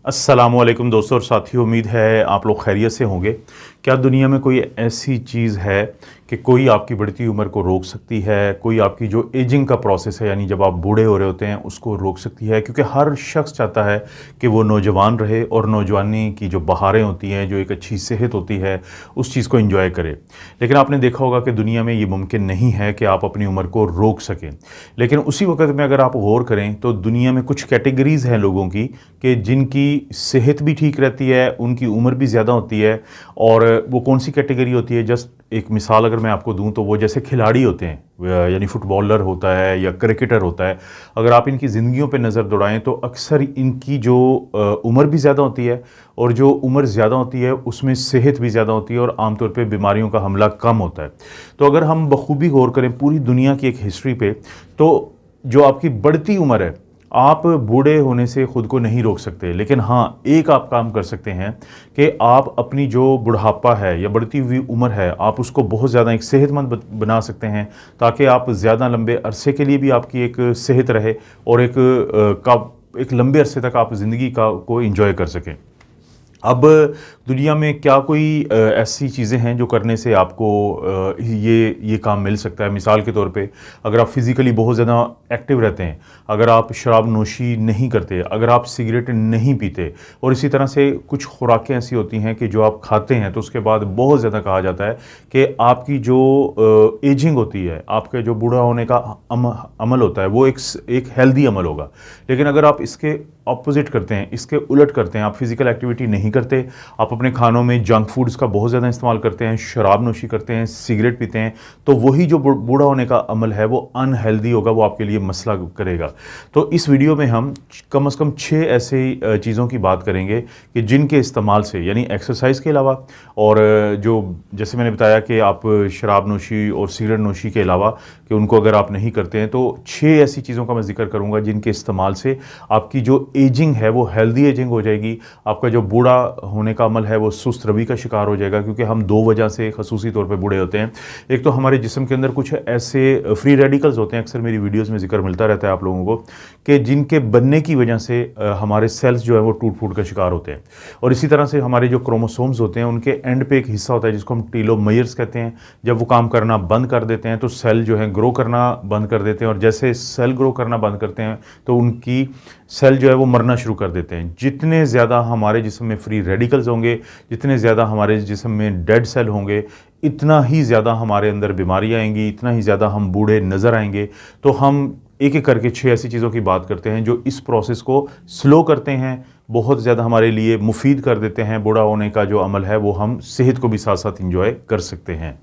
अस्सलामुअलैकुम दोस्तों और साथियों, उम्मीद है आप लोग खैरियत से होंगे। क्या दुनिया में कोई ऐसी चीज़ है कि कोई आपकी बढ़ती उम्र को रोक सकती है? कोई आपकी जो एजिंग का प्रोसेस है, यानी जब आप बूढ़े हो रहे होते हैं, उसको रोक सकती है? क्योंकि हर शख्स चाहता है कि वो नौजवान रहे और नौजवानी की जो बहारें होती हैं, जो एक अच्छी सेहत होती है, उस चीज़ को एंजॉय करे। लेकिन आपने देखा होगा कि दुनिया में ये मुमकिन नहीं है कि आप अपनी उम्र को रोक सकें। लेकिन उसी वक्त में अगर आप गौर करें तो दुनिया में कुछ कैटेगरीज़ हैं लोगों की कि जिनकी सेहत भी ठीक रहती है, उनकी उम्र भी ज़्यादा होती है। और वो कौन सी कैटेगरी होती है? जस्ट एक मिसाल अगर मैं आपको दूं तो वो जैसे खिलाड़ी होते हैं, यानी फुटबॉलर होता है या क्रिकेटर होता है। अगर आप इनकी ज़िंदगियों पे नज़र दौड़ाएं तो अक्सर इनकी जो उम्र भी ज़्यादा होती है, और जो उम्र ज़्यादा होती है उसमें सेहत भी ज़्यादा होती है और आमतौर पे बीमारियों का हमला कम होता है। तो अगर हम बखूबी गौर करें पूरी दुनिया की एक हिस्ट्री पे, तो जो आपकी बढ़ती उम्र है, आप बूढ़े होने से ख़ुद को नहीं रोक सकते। लेकिन हाँ, एक आप काम कर सकते हैं कि आप अपनी जो बुढ़ापा है या बढ़ती हुई उम्र है, आप उसको बहुत ज़्यादा एक सेहतमंद बना सकते हैं, ताकि आप ज़्यादा लंबे अरसे के लिए भी आपकी एक सेहत रहे और एक लंबे अरसे तक आप ज़िंदगी का को एंजॉय कर सकें। अब दुनिया में क्या कोई ऐसी चीज़ें हैं जो करने से आपको ये काम मिल सकता है? मिसाल के तौर पे, अगर आप फिज़िकली बहुत ज़्यादा एक्टिव रहते हैं, अगर आप शराब नोशी नहीं करते, अगर आप सिगरेट नहीं पीते, और इसी तरह से कुछ खुराकें ऐसी होती हैं कि जो आप खाते हैं तो उसके बाद बहुत ज़्यादा कहा जाता है कि आपकी जो एजिंग होती है, आपके जो बूढ़ा होने का अमल होता है, वो एक हेल्दी अमल होगा। लेकिन अगर आप इसके ऑपोजिट करते हैं, इसके उलट करते हैं, आप फिज़िकल एक्टिविटी नहीं करते, आप अपने खानों में जंक फूड्स का बहुत ज़्यादा इस्तेमाल करते हैं, शराब नोशी करते हैं, सिगरेट पीते हैं, तो वही जो बूढ़ा होने का अमल है वो अनहेल्दी होगा, वो आपके लिए मसला करेगा। तो इस वीडियो में हम कम से कम 6 ऐसे चीज़ों की बात करेंगे कि जिनके इस्तेमाल से, यानी एक्सरसाइज के अलावा, और जो जैसे मैंने बताया कि आप शराब नोशी और सिगरेट नोशी के अलावा, कि उनको अगर आप नहीं करते हैं, तो 6 ऐसी चीज़ों का मैं जिक्र करूँगा जिनके इस्तेमाल से आपकी जो एजिंग है वो हेल्दी एजिंग हो जाएगी। आपका जो बूढ़ा होने का अमल है वो सुस्त रवि का शिकार हो जाएगा, क्योंकि हम 2 वजह से खसूसी तौर पे बूढ़े होते हैं। एक तो हमारे जिस्म के अंदर कुछ ऐसे फ्री रेडिकल्स होते हैं, अक्सर मेरी वीडियोस में जिक्र मिलता रहता है आप लोगों को, कि जिनके बनने की वजह से हमारे सेल्स जो है वो टूट फूट का शिकार होते हैं। और इसी तरह से हमारे जो क्रोमोसोम्स होते हैं, उनके एंड पे एक हिस्सा होता है जिसको हम टीलोमेयर्स कहते हैं। जब वो काम करना बंद कर देते हैं तो सेल जो है ग्रो करना बंद कर देते हैं, और जैसे सेल ग्रो करना बंद करते हैं तो उनकी सेल जो है वो मरना शुरू कर देते हैं। जितने ज़्यादा हमारे जिस्म में फ्री रेडिकल्स होंगे, जितने ज़्यादा हमारे जिस्म में डेड सेल होंगे, इतना ही ज़्यादा हमारे अंदर बीमारियाँ आएंगी, इतना ही ज़्यादा हम बूढ़े नज़र आएंगे। तो हम एक एक करके 6 ऐसी चीज़ों की बात करते हैं जो इस प्रोसेस को स्लो करते हैं, बहुत ज़्यादा हमारे लिए मुफीद कर देते हैं। बूढ़ा होने का जो अमल है वो हम सेहत को भी साथ साथ इंजॉय कर सकते हैं।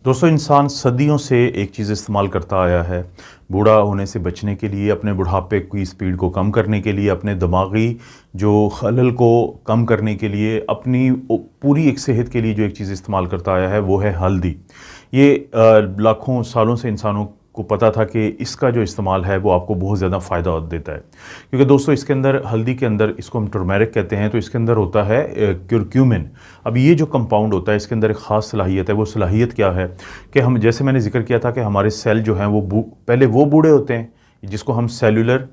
दोस्तों, इंसान सदियों से एक चीज़ इस्तेमाल करता आया है बूढ़ा होने से बचने के लिए, अपने बुढ़ापे की स्पीड को कम करने के लिए, अपने दिमागी जो खलल को कम करने के लिए, अपनी पूरी एक सेहत के लिए जो एक चीज़ इस्तेमाल करता आया है वो है हल्दी। ये लाखों सालों से इंसानों को पता था कि इसका जो इस्तेमाल है वो आपको बहुत ज़्यादा फ़ायदा देता है। क्योंकि दोस्तों, इसके अंदर, हल्दी के अंदर, इसको हम टर्मेरिक कहते हैं, तो इसके अंदर होता है क्यूरक्यूमिन। अब ये जो कंपाउंड होता है, इसके अंदर एक ख़ास सलाहियत है। वो सलाहियत क्या है कि हम, जैसे मैंने जिक्र किया था कि हमारे सेल जो हैं वो पहले वो बूढ़े होते हैं जिसको हम सेलुलर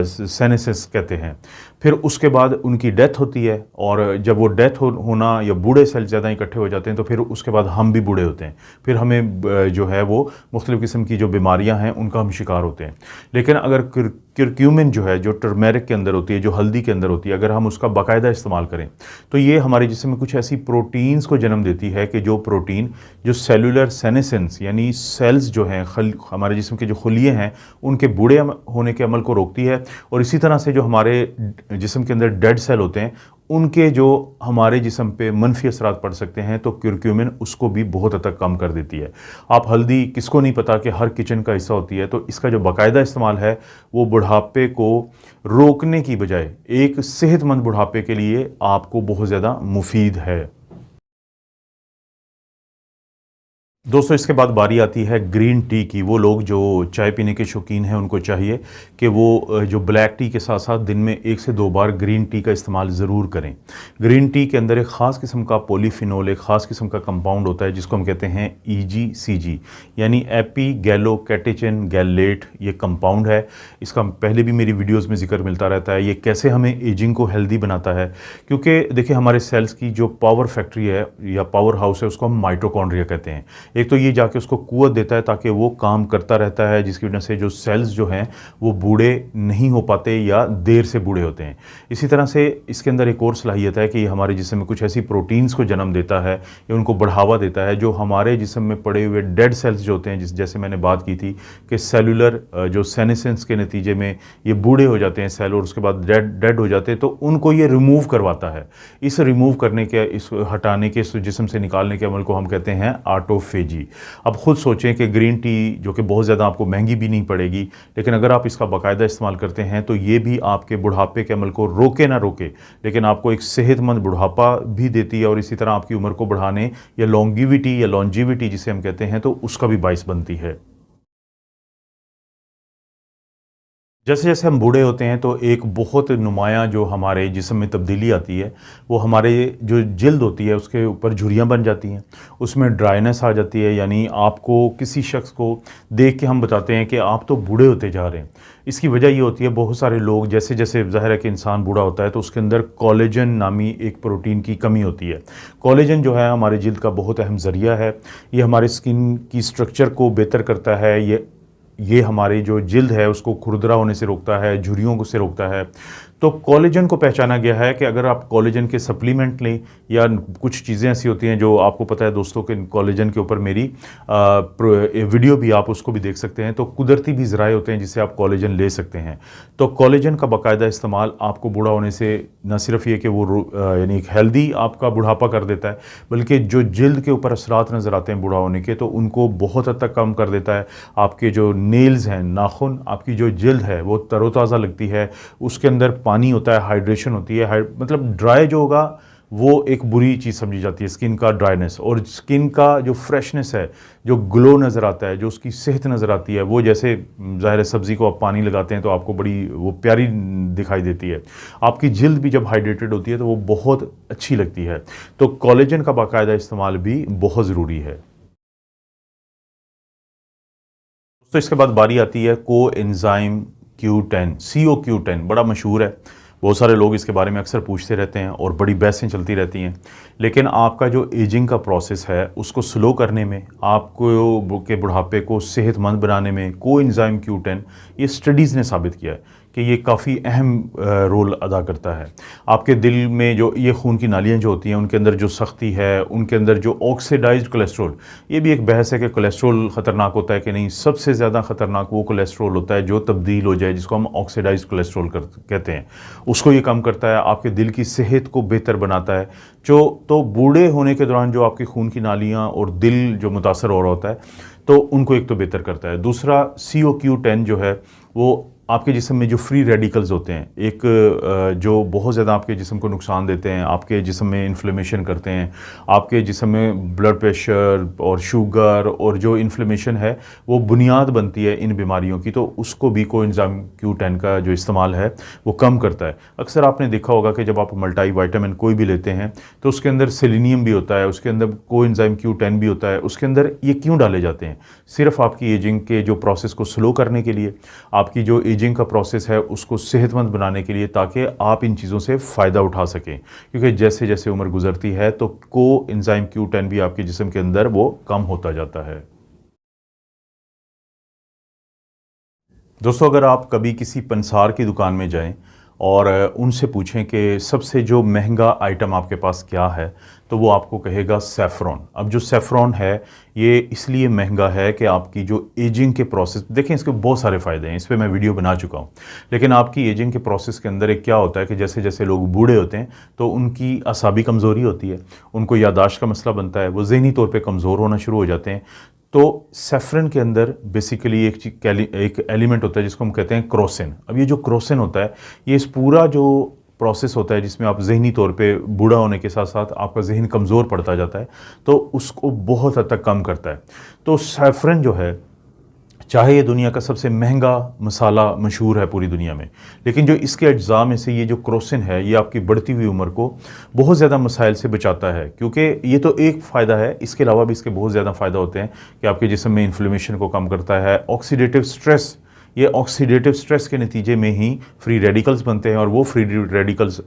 सेनेसिस कहते हैं। फिर उसके बाद उनकी डेथ होती है, और जब वो डेथ होना या बूढ़े सेल ज़्यादा इकट्ठे हो जाते हैं तो फिर उसके बाद हम भी बूढ़े होते हैं। फिर हमें जो है वो मुख्तलिफ़ किस्म की जो बीमारियां हैं उनका हम शिकार होते हैं। लेकिन अगर क्यूरक्यूमिन जो है, जो टर्मेरिक के अंदर होती है, जो हल्दी के अंदर होती है, अगर हम उसका बाकायदा इस्तेमाल करें तो ये हमारे जिस्म में कुछ ऐसी प्रोटीन्स को जन्म देती है कि जो प्रोटीन जो सेलुलर सेनेसेंस, यानी सेल्स जो हैं, हमारे जिस्म के जो खुलिये हैं, उनके बूढ़े होने के अमल को रोकती है। और इसी तरह से जो हमारे जिस्म के अंदर डेड सेल होते हैं, उनके जो हमारे जिस्म पे मनफी असरात पड़ सकते हैं, तो क्यूरक्यूमिन उसको भी बहुत हद तक कम कर देती है। आप हल्दी, किसको नहीं पता कि हर किचन का हिस्सा होती है, तो इसका जो बाकायदा इस्तेमाल है वो बुढ़ापे को रोकने की बजाय एक सेहतमंद बुढ़ापे के लिए आपको बहुत ज़्यादा मुफीद है। दोस्तों इसके बाद बारी आती है ग्रीन टी की। वो लोग जो चाय पीने के शौकीन हैं उनको चाहिए कि वो जो ब्लैक टी के साथ साथ दिन में 1 से 2 बार ग्रीन टी का इस्तेमाल ज़रूर करें। ग्रीन टी के अंदर एक ख़ास किस्म का पॉलीफिनोल, एक ख़ास किस्म का कंपाउंड होता है जिसको हम कहते हैं EGCG, यानी एपी गैलो कैटेचिन गैलेट। ये कंपाउंड है, इसका पहले भी मेरी वीडियोज़ में जिक्र मिलता रहता है। ये कैसे हमें एजिंग को हेल्दी बनाता है, क्योंकि देखिए हमारे सेल्स की जो पावर फैक्ट्री है या पावर हाउस है उसको हम माइटोकॉन्ड्रिया कहते हैं। एक तो ये जाके उसको कुव्वत देता है ताकि वो काम करता रहता है, जिसकी वजह से जो सेल्स जो हैं वो बूढ़े नहीं हो पाते या देर से बूढ़े होते हैं। इसी तरह से इसके अंदर एक और सलाहियत है कि ये हमारे जिस्म में कुछ ऐसी प्रोटीन्स को जन्म देता है या उनको बढ़ावा देता है जो हमारे जिस्म में पड़े हुए डेड सेल्स जो होते हैं, जैसे मैंने बात की थी कि सेलुलर जो सेनेसेंस के नतीजे में ये बूढ़े हो जाते हैं सेल और उसके बाद डेड हो जाते हैं, तो उनको ये रिमूव करवाता है। इस रिमूव करने के, इस हटाने के, इस जिस्म से निकालने के अमल को हम कहते हैं ऑटोफेजी। अब खुद सोचें कि ग्रीन टी जो कि बहुत ज़्यादा आपको महंगी भी नहीं पड़ेगी, लेकिन अगर आप इसका बाकायदा इस्तेमाल करते हैं तो ये भी आपके बुढ़ापे के अमल को रोके ना रोके, लेकिन आपको एक सेहतमंद बुढ़ापा भी देती है और इसी तरह आपकी उम्र को बढ़ाने या लॉन्जिविटी जिसे हम कहते हैं तो उसका भी बाइस बनती है। जैसे जैसे हम बूढ़े होते हैं तो एक बहुत नुमायाँ जो हमारे जिस्म में तब्दीली आती है, वो हमारे जो जिल्द होती है उसके ऊपर झुर्रियाँ बन जाती हैं, उसमें ड्राइनेस आ जाती है। यानी आपको किसी शख्स को देख के हम बताते हैं कि आप तो बूढ़े होते जा रहे हैं। इसकी वजह ये होती है, बहुत सारे लोग जैसे जैसे ज़ाहिर है कि इंसान बूढ़ा होता है तो उसके अंदर कोलेजन नामी एक प्रोटीन की कमी होती है। कोलेजन जो है हमारे जिल्द का बहुत अहम ज़रिया है। ये हमारे स्किन की स्ट्रक्चर को बेहतर करता है। ये हमारी जो जिल्द है उसको खुरदरा होने से रोकता है, झुर्रियों को से रोकता है। तो कोलेजन को पहचाना गया है कि अगर आप कोलेजन के सप्लीमेंट लें या कुछ चीज़ें ऐसी होती हैं जो आपको पता है दोस्तों कि कोलेजन के ऊपर मेरी वीडियो भी आप उसको भी देख सकते हैं, तो कुदरती भी ज़राए होते हैं जिससे आप कोलेजन ले सकते हैं। तो कोलेजन का बाकायदा इस्तेमाल आपको बूढ़ा होने से न सिर्फ ये कि वो यानी एक हेल्दी आपका बुढ़ापा कर देता है, बल्कि जो जिल्द के ऊपर असरात नज़र आते हैं बूढ़ा होने के तो उनको बहुत हद तक कम कर देता है। आपके जो नेल्स हैं, नाखून, आपकी जो जिल्द है वो तरोताज़ा लगती है, उसके अंदर पानी होता है, हाइड्रेशन होती है। मतलब ड्राई जो होगा वो एक बुरी चीज़ समझी जाती है, स्किन का ड्राइनेस, और स्किन का जो फ्रेशनेस है, जो ग्लो नज़र आता है, जो उसकी सेहत नज़र आती है, वो जैसे ज़ाहिर है सब्ज़ी को आप पानी लगाते हैं तो आपको बड़ी वो प्यारी दिखाई देती है। आपकी जिल्द भी जब हाइड्रेटेड होती है तो वो बहुत अच्छी लगती है। तो कोलेजन का बाकायदा इस्तेमाल भी बहुत ज़रूरी है। तो इसके बाद बारी आती है कोएंजाइम Q10, CO-Q10 बड़ा मशहूर है। बहुत सारे लोग इसके बारे में अक्सर पूछते रहते हैं और बड़ी बहसें चलती रहती हैं, लेकिन आपका जो एजिंग का प्रोसेस है उसको स्लो करने में, आपको के बुढ़ापे को सेहतमंद बनाने में कोएंजाइम Q10 ये स्टडीज़ ने साबित किया है कि ये काफ़ी अहम रोल अदा करता है। आपके दिल में जो ये खून की नालियाँ जो होती हैं उनके अंदर जो सख्ती है, उनके अंदर जो ऑक्सीडाइज्ड कोलेस्ट्रॉल, ये भी एक बहस है कि कोलेस्ट्रॉल ख़तरनाक होता है कि नहीं। सबसे ज़्यादा ख़तरनाक वो कोलेस्ट्रॉल होता है जो तब्दील हो जाए, जिसको हम ऑक्सीडाइज्ड कोलेस्ट्रॉल कहते हैं। उसको ये कम करता है, आपके दिल की सेहत को बेहतर बनाता है। जो तो बूढ़े होने के दौरान जो आपकी खून की नालियाँ और दिल जो मुतासर हो रहा होता है तो उनको एक तो बेहतर करता है। दूसरा CO-Q10 जो है वो आपके जिस्म में जो फ्री रेडिकल्स होते हैं, एक जो बहुत ज़्यादा आपके जिस्म को नुकसान देते हैं, आपके जिस्म में इन्फ्लेमेशन करते हैं, आपके जिस्म में ब्लड प्रेशर और शुगर और जो इन्फ्लेमेशन है वो बुनियाद बनती है इन बीमारियों की, तो उसको भी कोएंजाइम Q10 का जो इस्तेमाल है वो कम करता है। अक्सर आपने देखा होगा कि जब आप मल्टी वाइटामिन कोई भी लेते हैं तो उसके अंदर सेलेनियम भी होता है, उसके अंदर कोएंजाइम Q10 भी होता है। उसके अंदर ये क्यों डाले जाते हैं? सिर्फ आपकी एजिंग के जो प्रोसेस को स्लो करने के लिए, आपकी जो एजिंग का प्रोसेस है उसको सेहतमंद बनाने के लिए, ताकि आप इन चीज़ों से फ़ायदा उठा सकें। क्योंकि जैसे जैसे उम्र गुजरती है तो कोएंजाइम Q10 भी आपके जिस्म के अंदर वो कम होता जाता है। दोस्तों अगर आप कभी किसी पंसार की दुकान में जाएं और उनसे पूछें कि सबसे जो महंगा आइटम आपके पास क्या है, तो वो आपको कहेगा सैफ़रॉन। अब जो सैफ़रॉन है ये इसलिए महंगा है कि आपकी जो एजिंग के प्रोसेस, देखें इसके बहुत सारे फ़ायदे हैं, इस पर मैं वीडियो बना चुका हूँ, लेकिन आपकी एजिंग के प्रोसेस के अंदर एक क्या होता है कि जैसे जैसे लोग बूढ़े होते हैं तो उनकी असाबी कमज़ोरी होती है, उनको याददाश्त का मसला बनता है, वो ज़हनी तौर पर कमज़ोर होना शुरू हो जाते हैं। तो सैफरन के अंदर बेसिकली एक एलिमेंट होता है जिसको हम कहते हैं क्रोसिन। अब ये जो क्रोसिन होता है ये इस पूरा जो प्रोसेस होता है जिसमें आप ज़हनी तौर पे बूढ़ा होने के साथ साथ आपका ज़हन कमज़ोर पड़ता जाता है, तो उसको बहुत हद तक कम करता है। तो सैफ़रन जो है, चाहे ये दुनिया का सबसे महंगा मसाला मशहूर है पूरी दुनिया में, लेकिन जो इसके अज्जा में से ये जो क्रोसिन है, ये आपकी बढ़ती हुई उम्र को बहुत ज़्यादा मसाइल से बचाता है। क्योंकि ये तो एक फ़ायदा है, इसके अलावा भी इसके बहुत ज़्यादा फ़ायदा होते हैं कि आपके जिस्म में इन्फ्लेमेशन को कम करता है, ऑक्सीडेटिव स्ट्रेस, ये ऑक्सीडेटिव स्ट्रेस के नतीजे में ही फ्री रेडिकल्स बनते हैं, और वो फ्री रेडिकल्स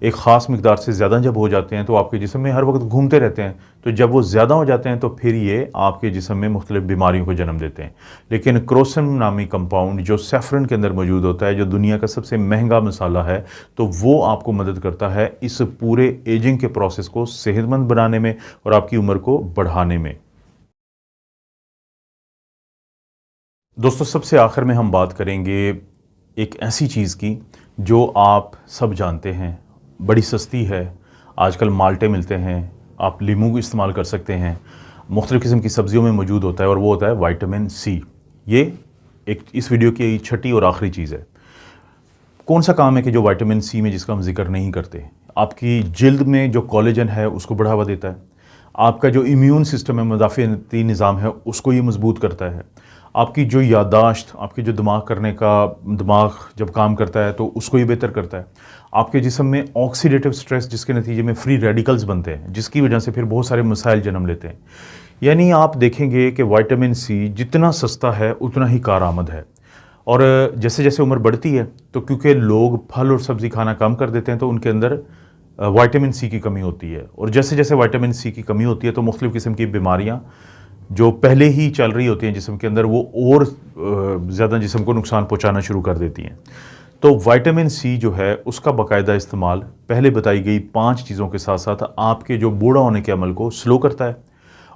एक ख़ास मिकदार से ज़्यादा जब हो जाते हैं तो आपके जिस्म में हर वक्त घूमते रहते हैं। तो जब वो ज़्यादा हो जाते हैं तो फिर ये आपके जिस्म में मुख्तलिफ बीमारियों को जन्म देते हैं। लेकिन क्रोसिन नामी कंपाउंड जो सैफ़रन के अंदर मौजूद होता है, जो दुनिया का सबसे महंगा मसाला है, तो वो आपको मदद करता है इस पूरे एजिंग के प्रोसेस को सेहतमंद बनाने में और आपकी उम्र को बढ़ाने में। दोस्तों, सबसे आखिर में हम बात करेंगे एक ऐसी चीज़ की जो आप सब जानते हैं, बड़ी सस्ती है, आजकल माल्टे मिलते हैं, आप लीमू को इस्तेमाल कर सकते हैं, मुख्तलिफ़ किस्म की सब्ज़ियों में मौजूद होता है, और वो होता है विटामिन सी। ये एक इस वीडियो की छठी और आखिरी चीज़ है। कौन सा काम है कि जो विटामिन सी में जिसका हम जिक्र नहीं करते? आपकी जिल्द में जो कोलेजन है उसको बढ़ावा देता है, आपका जो इम्यून सिस्टम है, मुदाफ़ियती निज़ाम है, उसको ये मजबूत करता है, आपकी जो यादाश्त, आपके जो दिमाग जब काम करता है तो उसको ये बेहतर करता है, आपके जिस्म में ऑक्सीडेटिव स्ट्रेस जिसके नतीजे में फ्री रेडिकल्स बनते हैं, जिसकी वजह से फिर बहुत सारे मसाइल जन्म लेते हैं। यानी आप देखेंगे कि विटामिन सी जितना सस्ता है उतना ही कारआमद है। और जैसे जैसे उम्र बढ़ती है तो क्योंकि लोग फल और सब्ज़ी खाना कम कर देते हैं, तो उनके अंदर विटामिन सी की कमी होती है, और जैसे जैसे विटामिन सी की कमी होती है तो मुख्तलिफ़ किस्म की बीमारियाँ जो पहले ही चल रही होती हैं जिस्म के अंदर, वो और ज़्यादा जिस्म को नुकसान पहुंचाना शुरू कर देती हैं। तो विटामिन सी जो है उसका बाकायदा इस्तेमाल पहले बताई गई 5 चीज़ों के साथ साथ आपके जो बूढ़ा होने के अमल को स्लो करता है,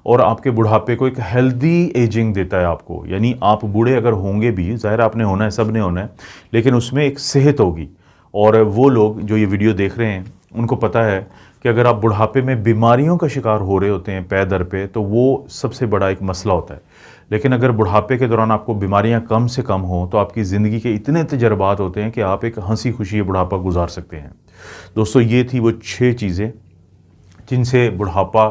और आपके बुढ़ापे को एक हेल्दी एजिंग देता है आपको। यानी आप बूढ़े अगर होंगे भी, ज़ाहिर आपने होना है, सब ने होना है, लेकिन उसमें एक सेहत होगी। और वो लोग जो ये वीडियो देख रहे हैं उनको पता है कि अगर आप बुढ़ापे में बीमारियों का शिकार हो रहे होते हैं पै दर पे, तो वो सबसे बड़ा एक मसला होता है। लेकिन अगर बुढ़ापे के दौरान आपको बीमारियां कम से कम हो, तो आपकी ज़िंदगी के इतने तजर्बात होते हैं कि आप एक हंसी खुशी बुढ़ापा गुजार सकते हैं। दोस्तों, ये थी वो 6 चीज़ें जिनसे बुढ़ापा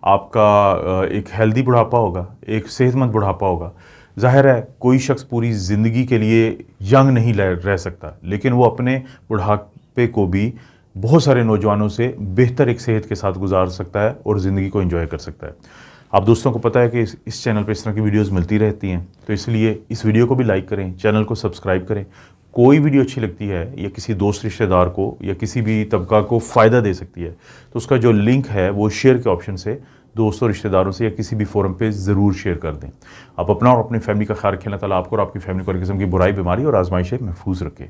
आपका एक हेल्दी बुढ़ापा होगा, एक सेहतमंद बुढ़ापा होगा। ज़ाहिर है कोई शख्स पूरी ज़िंदगी के लिए यंग नहीं रह सकता, लेकिन वो अपने बुढ़ापे को भी बहुत सारे नौजवानों से बेहतर एक सेहत के साथ गुजार सकता है और ज़िंदगी को एंजॉय कर सकता है। आप दोस्तों को पता है कि इस चैनल पर इस तरह की वीडियोस मिलती रहती हैं, तो इसलिए इस वीडियो को भी लाइक करें, चैनल को सब्सक्राइब करें। कोई वीडियो अच्छी लगती है या किसी दोस्त रिश्तेदार को या किसी भी तबका को फ़ायदा दे सकती है, तो उसका जो लिंक है वो शेयर के ऑप्शन से दोस्तों, रिश्तेदारों से या किसी भी फोरम पे ज़रूर शेयर कर दें। आप अपना और अपनी फैमिली का ख्याल रखें। अल्लाह ताला आपको और आपकी फैमिली को हर किस्म की बुराई, बीमारी और आजमाइश से महफूज रखें।